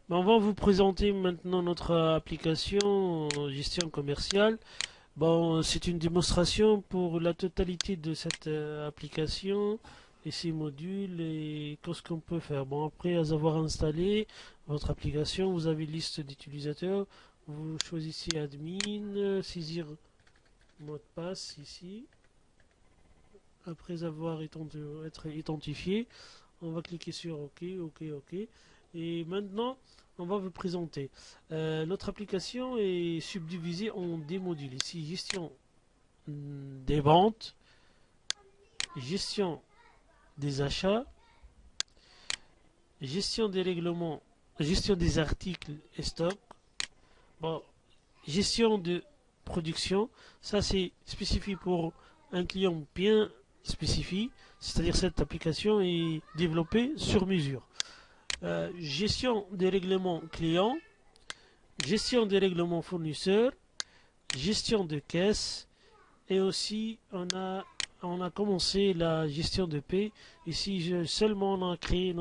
On va vous présenter maintenant notre application gestion commerciale. Bon, c'est une démonstration pour la totalité de cette application et ses modules et qu'est-ce qu'on peut faire. Bon, après avoir installé votre application, vous avez une liste d'utilisateurs. Vous choisissez admin, saisir mot de passe ici. Après avoir être identifié, on va cliquer sur OK, OK, OK. Et maintenant, on va vous présenter. Notre application est subdivisée en des modules. Ici, gestion des ventes, gestion des achats, gestion des règlements, gestion des articles et stocks, bon, gestion de production. Ça, c'est spécifié pour un client bien spécifique, c'est-à-dire cette application est développée sur mesure. Gestion des règlements clients, gestion des règlements fournisseurs, gestion de caisse et aussi on a commencé la gestion de paie. Ici seulement on a créé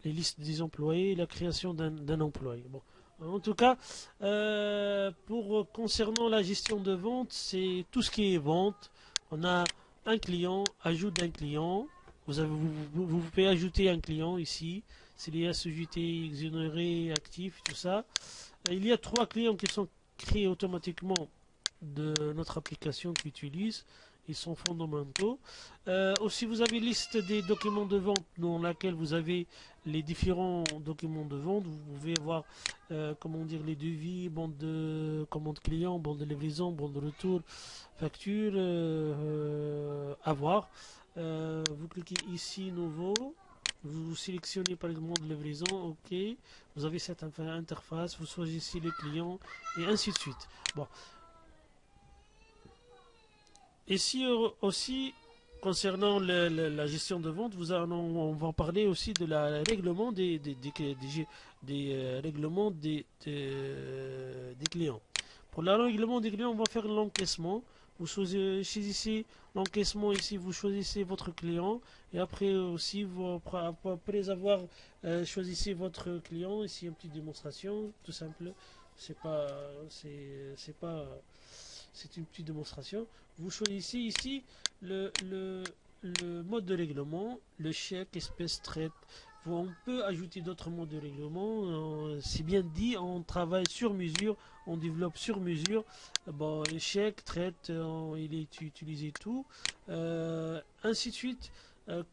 les listes des employés et la création d'un employé. Bon. En tout cas, concernant la gestion de vente, c'est tout ce qui est vente. On a un client, ajout d'un client. Vous pouvez ajouter un client ici. S'il y a société exonérée, actif, tout ça. Il y a 3 clients qui sont créés automatiquement de notre application qu'on utilise. Ils sont fondamentaux. Aussi, vous avez une liste des documents de vente dans laquelle vous avez les différents documents de vente. Vous pouvez voir comment dire les devis, bande de commande client, bande de livraison, bande de retour, facture, avoir. Vous cliquez ici nouveau. Vous sélectionnez par exemple de livraison, OK. Vous avez cette interface, vous choisissez les clients et ainsi de suite. Bon. Ici aussi, concernant la gestion de vente, on va parler aussi de la règlement des règlements des clients. Pour le règlement des clients, on va faire l'encaissement. Vous choisissez l'encaissement ici, vous choisissez votre client et après aussi, après avoir choisi votre client, ici une petite démonstration, tout simple. C'est pas, c'est pas, c'est une petite démonstration. Vous choisissez ici le mode de règlement, le chèque, espèce, traite. On peut ajouter d'autres modes de règlement. C'est bien dit, on travaille sur mesure, on développe sur mesure. Bon, le chèque, traite, il est utilisé tout. Ainsi de suite.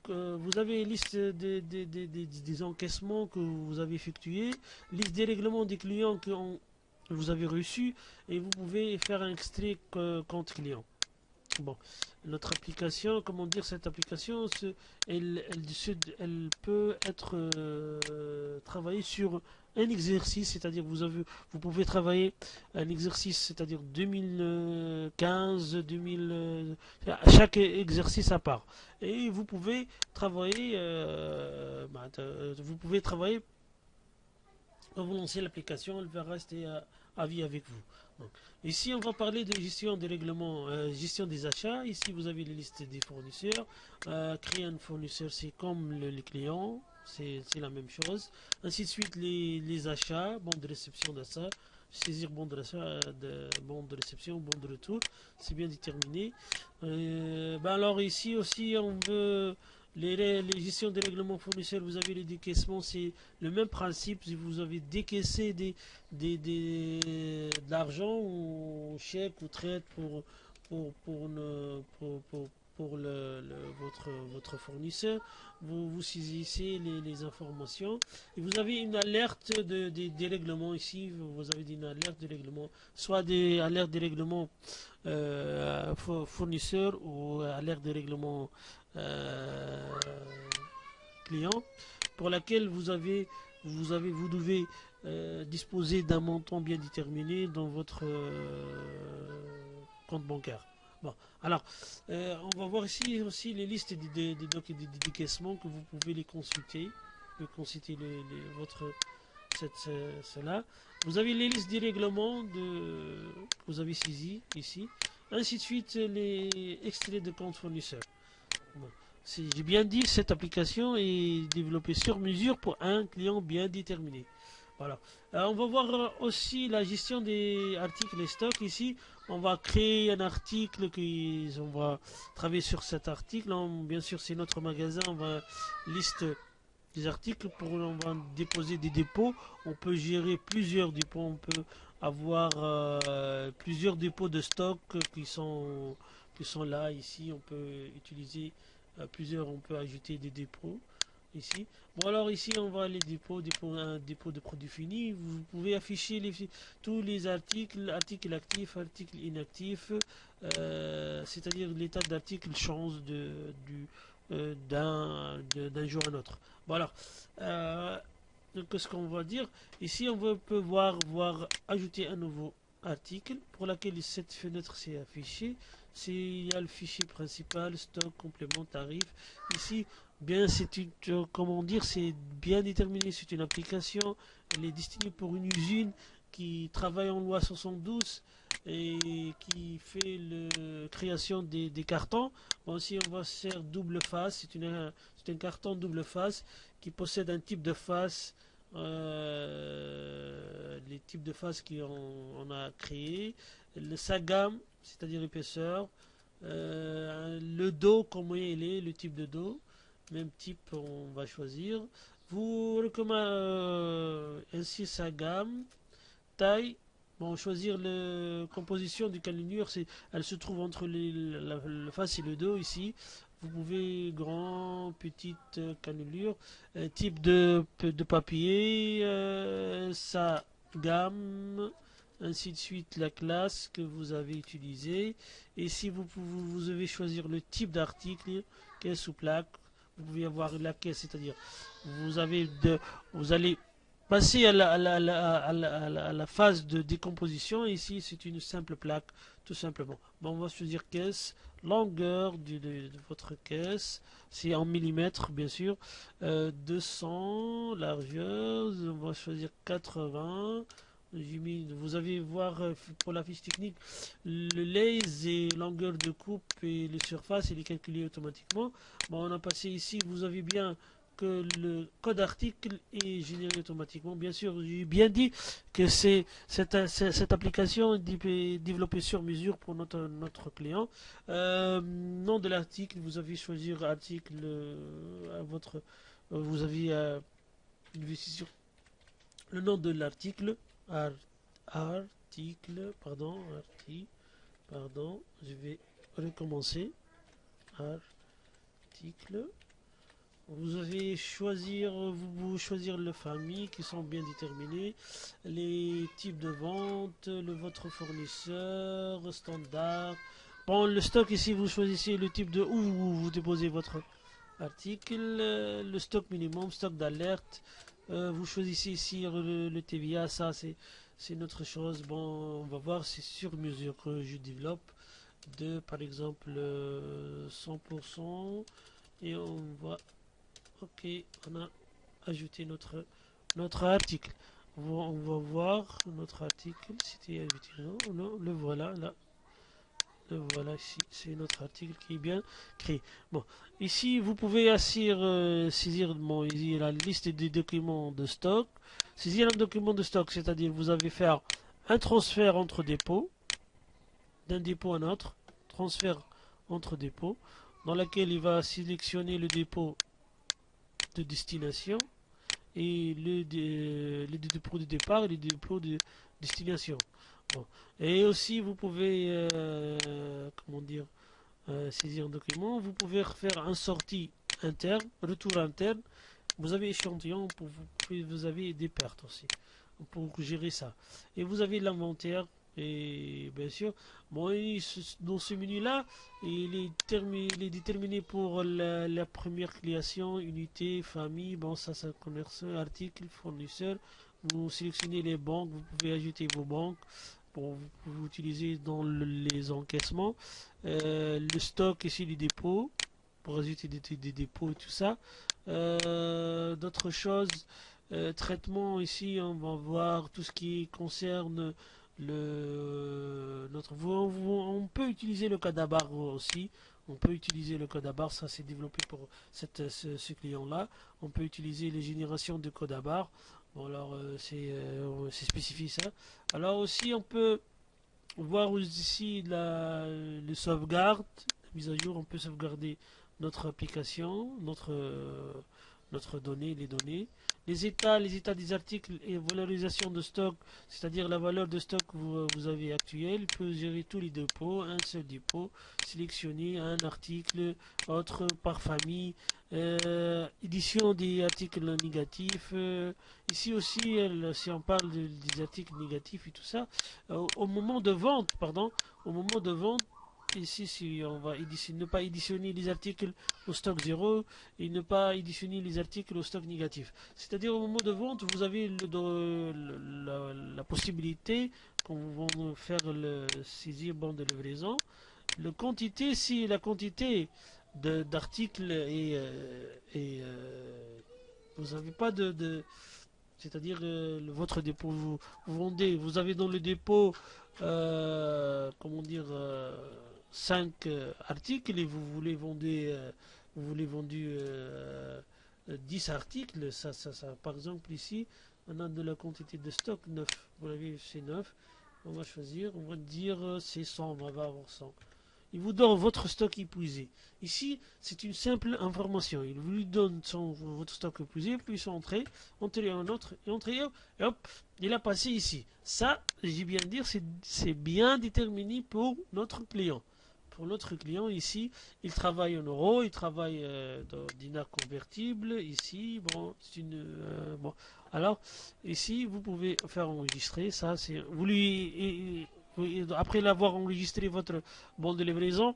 Vous avez une liste des encaissements que vous avez effectués, liste des règlements des clients que vous avez reçus et vous pouvez faire un extrait compte client. Bon, notre application, comment dire, cette application, elle peut être travaillée sur un exercice, c'est-à-dire vous pouvez travailler un exercice, c'est-à-dire 2015, 2000, chaque exercice à part. Et vous pouvez travailler quand vous lancez l'application, elle va rester à vie avec vous. Donc, ici, on va parler de gestion des règlements, gestion des achats. Ici, vous avez les listes des fournisseurs. Créer un fournisseur, c'est comme le client, c'est la même chose. Ainsi de suite, les achats, bon de réception d'achat, saisir bon de réception, bon de retour, c'est bien déterminé. Alors ici aussi, on veut les gestions des règlements fournisseurs, vous avez les décaissements, c'est le même principe. Si vous avez décaissé de l'argent ou chèque ou traite pour votre fournisseur, vous saisissez les informations et vous avez une alerte des règlements ici. Vous avez une alerte de règlement, soit des alertes des règlements fournisseurs ou alerte des règlements client pour laquelle vous devez disposer d'un montant bien déterminé dans votre compte bancaire. Bon, alors, on va voir ici aussi les listes des décaissements que vous pouvez les consulter. Vous pouvez consulter votre cela. Vous avez les listes des règlements que vous avez saisis ici. Ainsi de suite, les extraits de compte fournisseur. Bon. J'ai bien dit, cette application est développée sur mesure pour un client bien déterminé. Voilà. On va voir aussi la gestion des articles et stocks. Ici, on va créer un article, on va travailler sur cet article. Bien sûr, c'est notre magasin. On va liste des articles on va déposer des dépôts. On peut gérer plusieurs dépôts. On peut avoir plusieurs dépôts de stock qui sont là. Ici, on peut utiliser plusieurs. On peut ajouter des dépôts ici. Bon alors ici on va les un dépôt de produits finis. Vous pouvez afficher tous les articles actifs, articles inactifs, c'est-à-dire l'état d'article change d'un jour à un autre. Bon alors, donc ce qu'on va dire, ici peut voir ajouter un nouveau article pour laquelle cette fenêtre s'est affichée. Il y a le fichier principal, stock, complément, tarif. Ici, bien, comment dire, c'est bien déterminé. C'est une application. Elle est destinée pour une usine qui travaille en loi 72 et qui fait la création des cartons. Bon, ici, on va faire double face. C'est un carton double face qui possède un type de face. Les types de faces qu'on a créés, sa gamme, c'est-à-dire l'épaisseur, le dos, comment il est, le type de dos, même type on va choisir. Vous recommandez ainsi sa gamme, taille. Bon, choisir la composition du cannelure, elle se trouve entre la face et le dos ici. Vous pouvez grand, petite cannelure, type de papier, sa gamme, ainsi de suite la classe que vous avez utilisée. Et si vous devez choisir le type d'article, caisse ou plaque, vous pouvez avoir la caisse, c'est-à-dire vous allez passer à la phase de décomposition. Ici, c'est une simple plaque, tout simplement. Bon, on va choisir caisse, longueur de votre caisse, c'est en millimètres, bien sûr. 200, largeur, on va choisir 80. Vous allez voir pour la fiche technique, le laise et longueur de coupe et les surfaces, il est calculé automatiquement. Bon, on a passé ici, vous avez bien que le code article est généré automatiquement. Bien sûr, j'ai bien dit que cette application est développée sur mesure pour notre client. Nom de l'article, vous avez choisi article à vous avez une décision. Le nom de l'article, pardon, je vais recommencer. Article. Vous choisir les familles qui sont bien déterminées, les types de vente, votre fournisseur, standard. Bon, le stock ici, vous choisissez le type de où vous déposez votre article, le stock minimum, stock d'alerte. Vous choisissez ici le TVA, ça c'est une autre chose. Bon, on va voir, c'est sur mesure que je développe par exemple 100% et on va. Ok, on a ajouté notre article. On va voir notre article. C'était ajouté. Non, le voilà là. Le voilà ici. C'est notre article qui est bien créé. Bon, ici vous pouvez saisir ici, la liste des documents de stock. Saisir un document de stock, c'est-à-dire vous avez faire un transfert entre dépôts, d'un dépôt à un autre, transfert entre dépôts, dans lequel il va sélectionner le dépôt de destination et les dépôts de départ et les dépôts de destination. Bon. Et aussi vous pouvez comment dire saisir un document, vous pouvez faire un sortie interne, retour interne, vous avez échantillon, vous avez des pertes aussi pour gérer ça. Et vous avez l'inventaire. Et bien sûr, bon, dans ce menu-là, il est déterminé pour la première création, unité, famille, bon, ça commerce, article, fournisseur. Vous sélectionnez les banques, vous pouvez ajouter vos banques, Bon, vous pouvez utiliser dans les encaissements. Le stock ici, les dépôts, pour ajouter des dépôts et tout ça. D'autres choses, traitement ici, on va voir tout ce qui concerne on peut utiliser le code à barre aussi. On peut utiliser le code à barre, ça c'est développé pour ce client-là. On peut utiliser les générations de code à barre. Bon alors c'est spécifié ça. Alors aussi on peut voir ici le sauvegarde, la mise à jour. On peut sauvegarder notre application, notre donnée, les données. Les états des articles et valorisation de stock, c'est-à-dire la valeur de stock que vous avez actuelle, peut gérer tous les dépôts, un seul dépôt, sélectionner un article, autre par famille, édition des articles négatifs. Ici aussi, si on parle des articles négatifs et tout ça, au moment de vente, pardon, au moment de vente, ici, si on va ne pas éditionner les articles au stock 0 et ne pas éditionner les articles au stock négatif. C'est-à-dire au moment de vente, vous avez la possibilité, quand vous vont faire le saisir bon de livraison, le quantité, si la quantité d'articles vous n'avez pas c'est-à-dire votre dépôt, vous vendez, vous avez dans le dépôt, comment dire, 5 articles et vous voulez vendre 10 articles, par exemple ici, on a de la quantité de stock 9, vous l'avez c'est 9, on va choisir, on va dire c'est 100, on va avoir 100. Il vous donne votre stock épuisé. Ici, c'est une simple information. Il vous donne votre stock épuisé, puis entrer un autre, et entrer, et hop, il a passé ici. Ça, j'ai bien dire, c'est bien déterminé pour notre client. Pour notre client, ici, il travaille en euros, il travaille dans dinars convertibles. Ici, bon, c'est une. Bon. Alors, ici, vous pouvez faire enregistrer. Ça, c'est. Vous lui. Après l'avoir enregistré votre bon de livraison,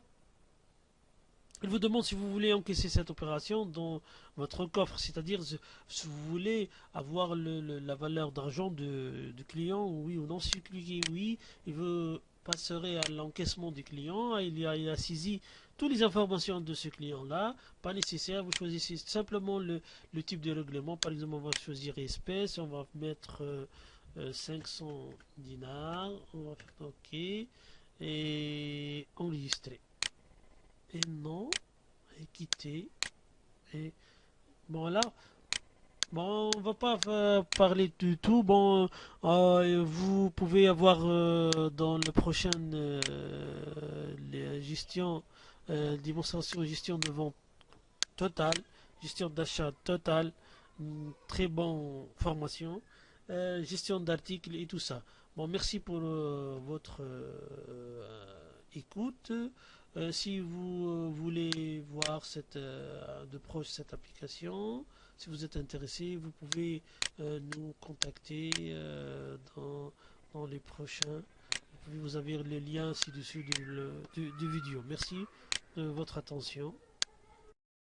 il vous demande si vous voulez encaisser cette opération dans votre coffre, c'est-à-dire si vous voulez avoir la valeur d'argent du client, oui ou non. Si vous cliquez oui, il veut passerait à l'encaissement du client, il a saisi toutes les informations de ce client-là, pas nécessaire, vous choisissez simplement le type de règlement, par exemple on va choisir espèce, on va mettre 500 dinars, on va faire OK, et enregistrer. Et non, et quitter. Et bon là, bon, on va pas parler du tout. Bon, vous pouvez avoir dans le prochain les démonstration gestion de vente totale, gestion d'achat totale, très bonne formation, gestion d'articles et tout ça. Bon, merci pour votre écoute. Si vous voulez voir de proche cette application, si vous êtes intéressé, vous pouvez nous contacter dans les prochains. Vous avez le lien ci-dessus de vidéo. Merci de votre attention.